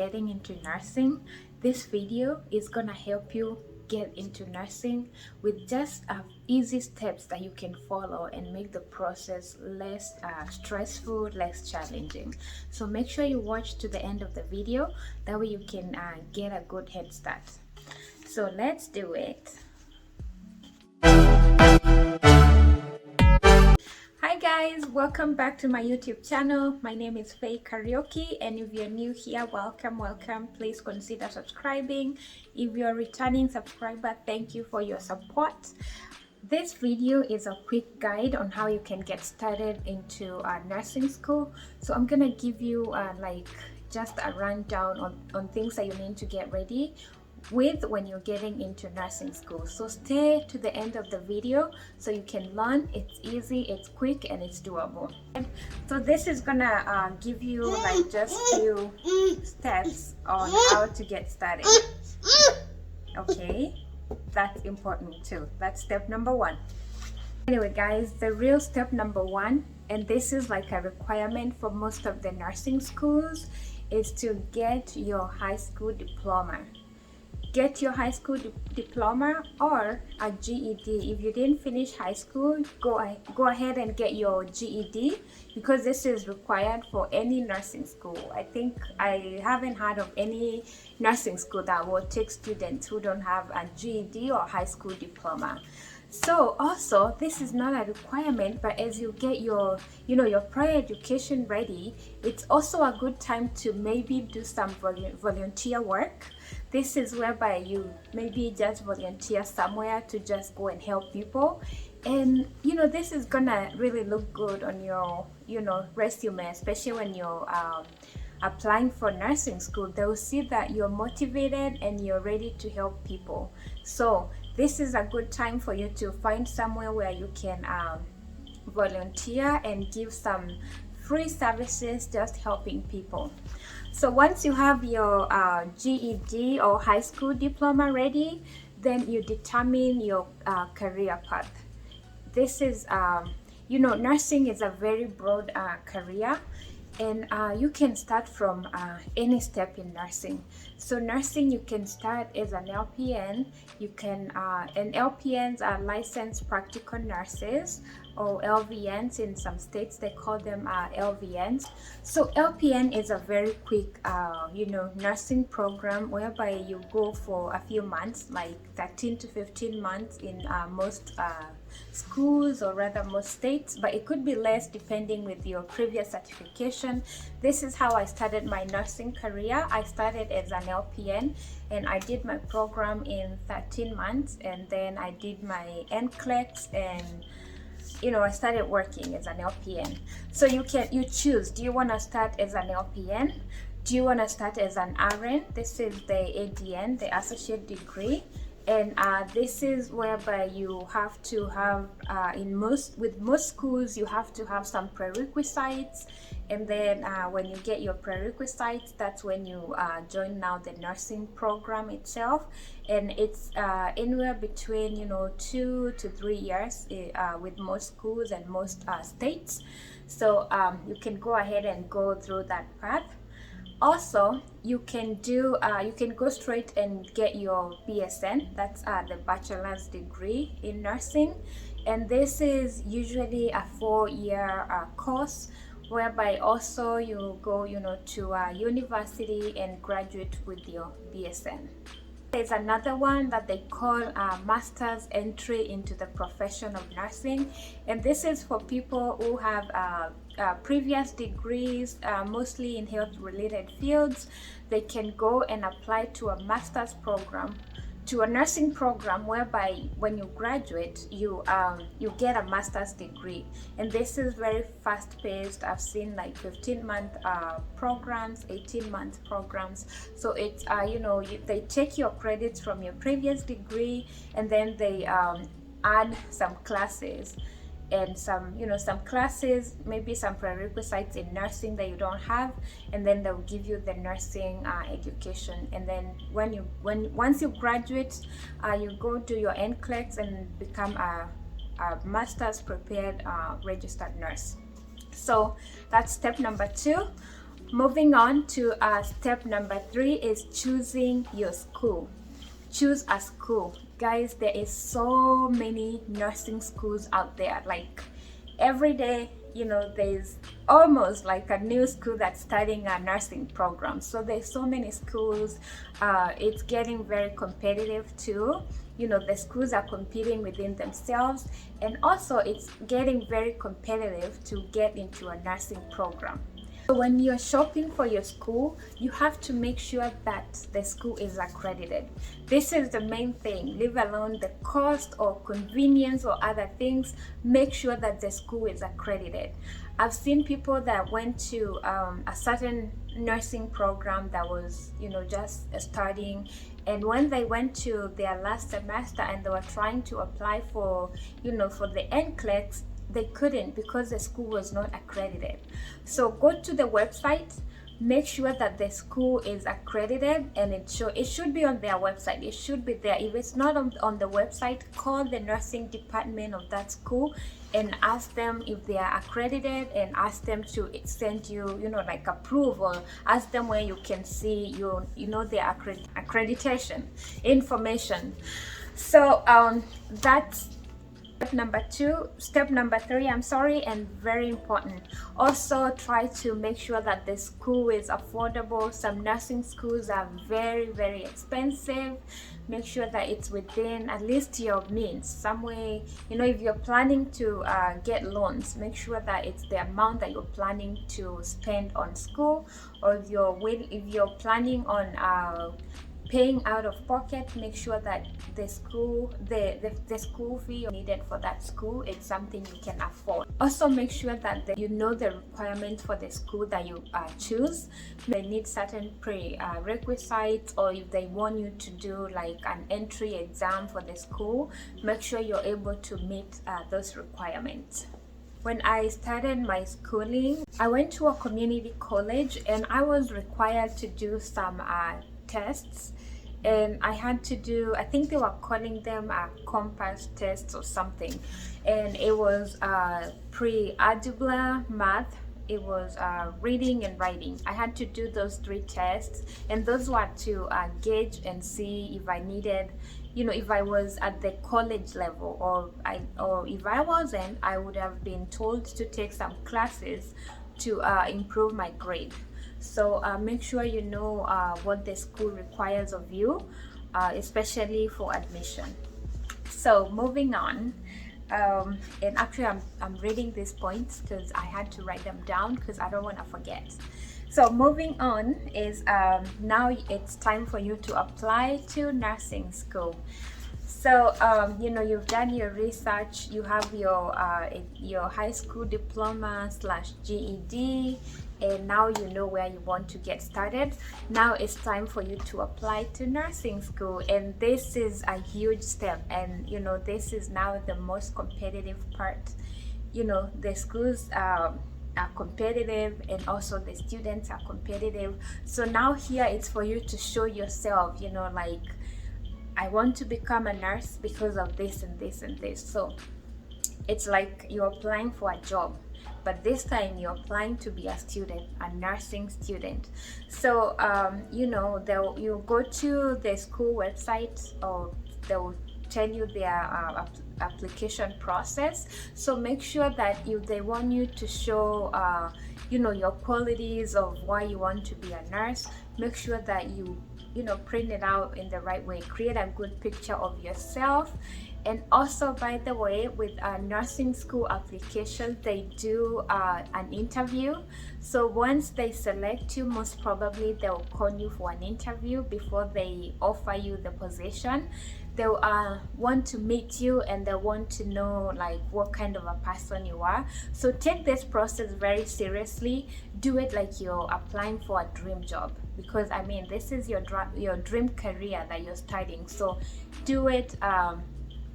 getting into nursing. This video is gonna help you get into nursing with just easy steps that you can follow and make the process less stressful, less challenging. So make sure you watch to the end of the video, that way you can get a good head start. So let's do it. Hi guys, welcome back to my YouTube channel. My name is Faye Karaoke, and if you're new here, welcome. Please consider subscribing. If you're a returning subscriber, thank you for your support. This video is a quick guide on how you can get started into nursing school. So I'm gonna give you just a rundown on things that you need to get ready with when you're getting into nursing school. So stay to the end of the video so you can learn. It's easy, it's quick, and it's doable. So this is gonna give you just few steps on how to get started. Okay, that's important too. That's step number one. Anyway guys, the real step number one, and this is like a requirement for most of the nursing schools, is to get your high school diploma. Get your high school diploma or a GED. If you didn't finish high school, go ahead and get your GED, because this is required for any nursing school. I think I haven't heard of any nursing school that will take students who don't have a GED or high school diploma. So also, this is not a requirement, but as you get your prior education ready, it's also a good time to maybe do some volunteer work. This is whereby you maybe just volunteer somewhere to just go and help people. And this is gonna really look good on your resume, especially when you're applying for nursing school. They will see that you're motivated and you're ready to help people. So this is a good time for you to find somewhere where you can volunteer and give some free services, just helping people. So once you have your GED or high school diploma ready, then you determine your career path. This is nursing is a very broad career, and you can start from any step in nursing. So nursing, you can start as an LPN. You can and LPNs are licensed practical nurses, or LVNs. In some states they call them LVNs. So LPN is a very quick nursing program whereby you go for a few months, like 13 to 15 months in most schools, or rather most states, but it could be less depending with your previous certification. This is how I started my nursing career. I started as an LPN, and I did my program in 13 months, and then I did my NCLEX, and I started working as an LPN. So you choose, do you want to start as an LPN? Do you want to start as an RN? This is the ADN, the associate degree. And this is whereby you have to have with most schools you have to have some prerequisites, and then when you get your prerequisites, that's when you join now the nursing program itself. And it's anywhere between 2 to 3 years with most schools and most states. So you can go ahead and go through that path. Also, you can go straight and get your BSN. That's the bachelor's degree in nursing, and this is usually a 4-year course, whereby also you go to a university and graduate with your BSN. There's another one that they call master's entry into the profession of nursing, and this is for people who have previous degrees, mostly in health related fields. They can go and apply to a master's program, to a nursing program, whereby when you graduate you get a master's degree. And this is very fast paced. I've seen like 15-month programs, 18-month programs. So it's they take your credits from your previous degree, and then they add some classes and some classes, maybe some prerequisites in nursing that you don't have, and then they'll give you the nursing education. And then once you graduate, you go do your NCLEX and become a master's prepared registered nurse. So that's step number 2. Moving on to step number 3 is choosing your school. Choose a school. Guys, there is so many nursing schools out there. Like every day, there's almost like a new school that's starting a nursing program. So there's so many schools. It's getting very competitive too. The schools are competing within themselves, and also it's getting very competitive to get into a nursing program. So when you're shopping for your school, you have to make sure that the school is accredited. This is the main thing. Leave alone the cost or convenience or other things. Make sure that the school is accredited. I've seen people that went to a certain nursing program that was, just starting, and when they went to their last semester and they were trying to apply for, for the NCLEX, they couldn't because the school was not accredited. So go to the website, make sure that the school is accredited, and it should be on their website. It should be there. If it's not on the website, call the nursing department of that school and ask them if they are accredited, and ask them to send you, like approval. Ask them where you can see their accreditation information. So that's step number 3, and very important. Also try to make sure that the school is affordable. Some nursing schools are very, very expensive. Make sure that it's within at least your means. Some way, if you're planning to get loans, make sure that it's the amount that you're planning to spend on school, or if you're planning on paying out of pocket, make sure that the school fee needed for that school is something you can afford. Also make sure that the requirements for the school that you choose. They need certain prerequisites, or if they want you to do like an entry exam for the school, make sure you're able to meet those requirements. When I started my schooling, I went to a community college, and I was required to do some tests, and I had to do, I think they were calling them compass tests or something, and it was pre-algebra, math, it was reading and writing. I had to do those 3 tests, and those were to gauge and see if I needed, if I was at the college level, or if I wasn't, I would have been told to take some classes to improve my grade. So make sure you know what the school requires of you, especially for admission. So moving on, and actually I'm reading these points because I had to write them down because I don't want to forget. So moving on is now it's time for you to apply to nursing school. So you've done your research, you have your high school diploma / GED, and now you know where you want to get started. Now it's time for you to apply to nursing school, and this is a huge step, and this is now the most competitive part. The schools are competitive, and also the students are competitive. So now here it's for you to show yourself, like, I want to become a nurse because of this and this and this. So it's like you're applying for a job, but this time you're applying to be a student, a nursing student. So you go to the school website, or they'll tell you their application process. So make sure that if they want you to show your qualities of why you want to be a nurse, make sure that you print it out in the right way. Create a good picture of yourself. And also, by the way, with nursing school applications, they do an interview. So once they select you, most probably they'll call you for an interview before they offer you the position. They'll want to meet you, and they want to know like what kind of a person you are. So take this process very seriously. Do it like you're applying for a dream job, because this is your dream career that you're starting. So do it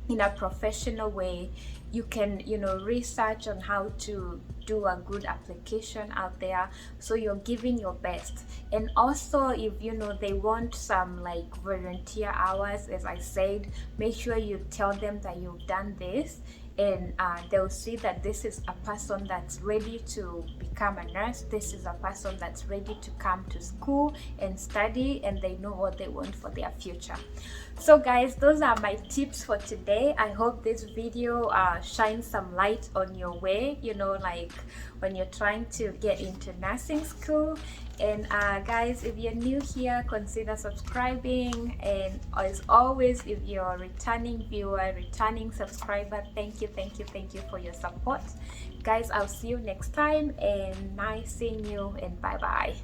in a professional way. You can research on how to do a good application out there, so you're giving your best. And also, if they want some like volunteer hours, as I said, make sure you tell them that you've done this, and they'll see that this is a person that's ready to become a nurse. This is a person that's ready to come to school and study, and they know what they want for their future. So guys, those are my tips for today. I hope this video shines some light on your way, you know, like when you're trying to get into nursing school. And guys, if you're new here, consider subscribing, and as always, if you're a returning viewer, returning subscriber, thank you for your support. Guys, I'll see you next time, and nice seeing you, and bye bye.